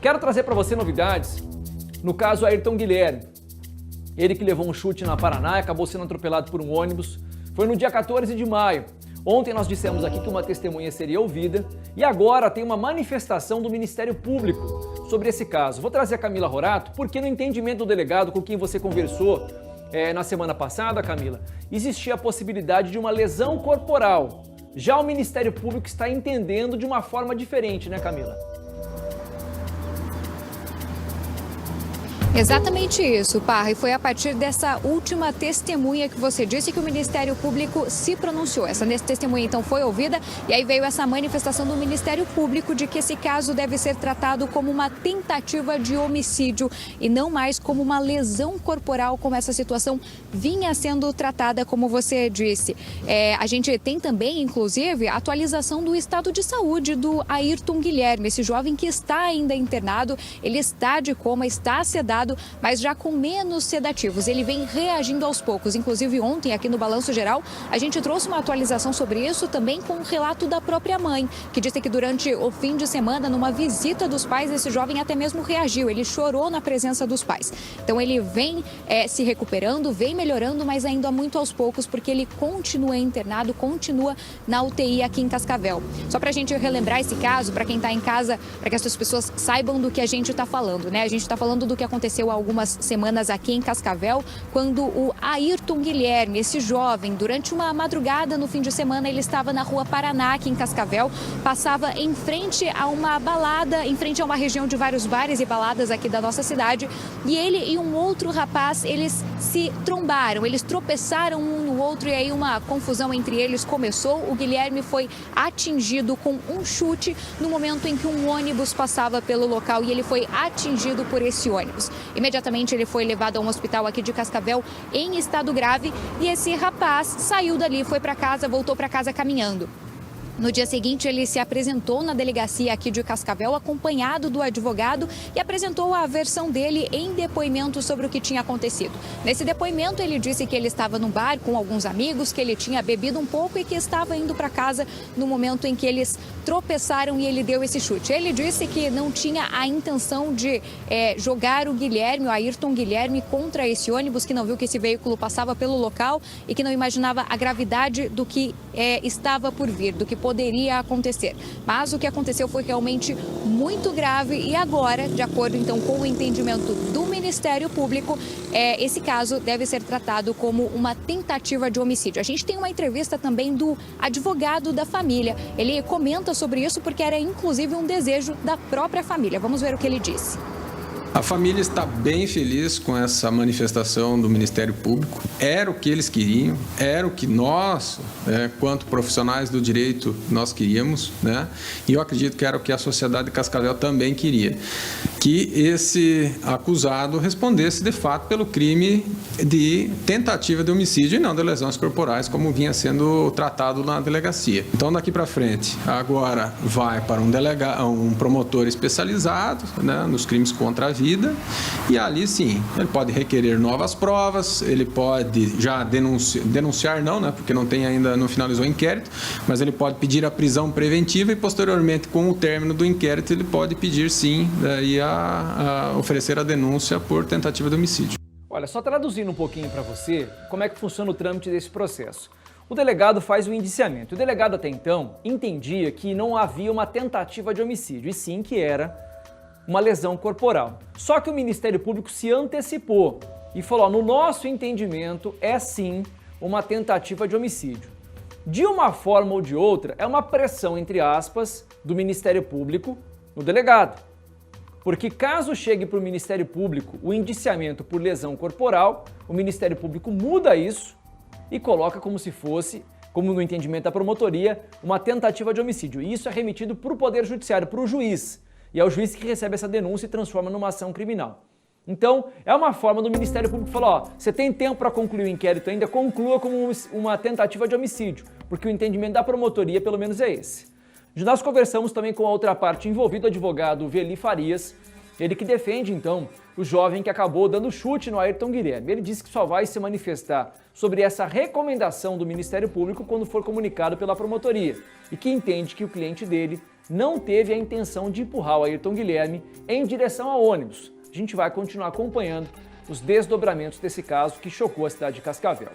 Quero trazer para você novidades no caso Ayrton Guilherme. Ele que levou um chute na Paraná e acabou sendo atropelado por um ônibus. Foi no dia 14 de maio. Ontem nós dissemos aqui que uma testemunha seria ouvida e agora tem uma manifestação do Ministério Público sobre esse caso. Vou trazer a Camila Rorato porque no entendimento do delegado com quem você conversou na semana passada, Camila, existia a possibilidade de uma lesão corporal. Já o Ministério Público está entendendo de uma forma diferente, né, Camila? Exatamente isso, Parra, e foi a partir dessa última testemunha que você disse que o Ministério Público se pronunciou. Essa testemunha então foi ouvida e aí veio essa manifestação do Ministério Público de que esse caso deve ser tratado como uma tentativa de homicídio e não mais como uma lesão corporal, como essa situação vinha sendo tratada, como você disse. A gente tem também, inclusive, a atualização do estado de saúde do Ayrton Guilherme, esse jovem que está ainda internado, ele está de coma, está sedado, mas já com menos sedativos. Ele vem reagindo aos poucos. Inclusive ontem, aqui no Balanço Geral, a gente trouxe uma atualização sobre isso também com um relato da própria mãe, que disse que durante o fim de semana, numa visita dos pais, esse jovem até mesmo reagiu. Ele chorou na presença dos pais. Então ele vem se recuperando, vem melhorando, mas ainda muito aos poucos, porque ele continua internado, continua na UTI aqui em Cascavel. Só para a gente relembrar esse caso, para quem está em casa, para que as pessoas saibam do que a gente está falando, né? A gente está falando do que aconteceu há algumas semanas aqui em Cascavel, quando o Ayrton Guilherme, esse jovem, durante uma madrugada no fim de semana, ele estava na rua Paraná, aqui em Cascavel, passava em frente a uma balada, em frente a uma região de vários bares e baladas aqui da nossa cidade, e ele e um outro rapaz, eles se trombaram, eles tropeçaram um no outro e aí uma confusão entre eles começou. O Guilherme foi atingido com um chute no momento em que um ônibus passava pelo local e ele foi atingido por esse ônibus. Imediatamente ele foi levado a um hospital aqui de Cascavel em estado grave e esse rapaz saiu dali, foi para casa, voltou para casa caminhando. No dia seguinte, ele se apresentou na delegacia aqui de Cascavel, acompanhado do advogado, e apresentou a versão dele em depoimento sobre o que tinha acontecido. Nesse depoimento, ele disse que ele estava no bar com alguns amigos, que ele tinha bebido um pouco e que estava indo para casa no momento em que eles tropeçaram e ele deu esse chute. Ele disse que não tinha a intenção de jogar o Guilherme, o Ayrton Guilherme, contra esse ônibus, que não viu que esse veículo passava pelo local e que não imaginava a gravidade do que estava por vir, do que poderia acontecer. Mas o que aconteceu foi realmente muito grave e agora, de acordo então com o entendimento do Ministério Público, esse caso deve ser tratado como uma tentativa de homicídio. A gente tem uma entrevista também do advogado da família. Ele comenta sobre isso porque era inclusive um desejo da própria família. Vamos ver o que ele disse. A família está bem feliz com essa manifestação do Ministério Público. Era o que eles queriam, era o que nós, quanto profissionais do direito, nós queríamos, né? E eu acredito que era o que a sociedade de Cascavel também queria, que esse acusado respondesse de fato pelo crime de tentativa de homicídio e não de lesões corporais, como vinha sendo tratado na delegacia. Então, daqui para frente, agora vai para um promotor especializado, né, nos crimes contra a vida, e ali sim, ele pode requerer novas provas, ele pode já denunciar não, né, porque não finalizou o inquérito, mas ele pode pedir a prisão preventiva e posteriormente, com o término do inquérito, ele pode pedir sim, daí a oferecer a denúncia por tentativa de homicídio. Olha, só traduzindo um pouquinho para você como é que funciona o trâmite desse processo. O delegado faz o indiciamento. O delegado até então entendia que não havia uma tentativa de homicídio, e sim que era uma lesão corporal. Só que o Ministério Público se antecipou e falou, no nosso entendimento é sim uma tentativa de homicídio. De uma forma ou de outra, é uma pressão, entre aspas, do Ministério Público no delegado. Porque caso chegue para o Ministério Público o indiciamento por lesão corporal, o Ministério Público muda isso e coloca como se fosse, como no entendimento da promotoria, uma tentativa de homicídio. E isso é remetido para o Poder Judiciário, para o juiz. E é o juiz que recebe essa denúncia e transforma numa ação criminal. Então, é uma forma do Ministério Público falar, ó, você tem tempo para concluir o inquérito ainda, conclua como uma tentativa de homicídio, porque o entendimento da promotoria, pelo menos, é esse. Nós conversamos também com a outra parte envolvida, o advogado Veli Farias, Ele que defende, então, o jovem que acabou dando chute no Ayrton Guilherme. Ele disse que só vai se manifestar sobre essa recomendação do Ministério Público quando for comunicado pela promotoria e que entende que o cliente dele não teve a intenção de empurrar o Ayrton Guilherme em direção ao ônibus. A gente vai continuar acompanhando os desdobramentos desse caso que chocou a cidade de Cascavel.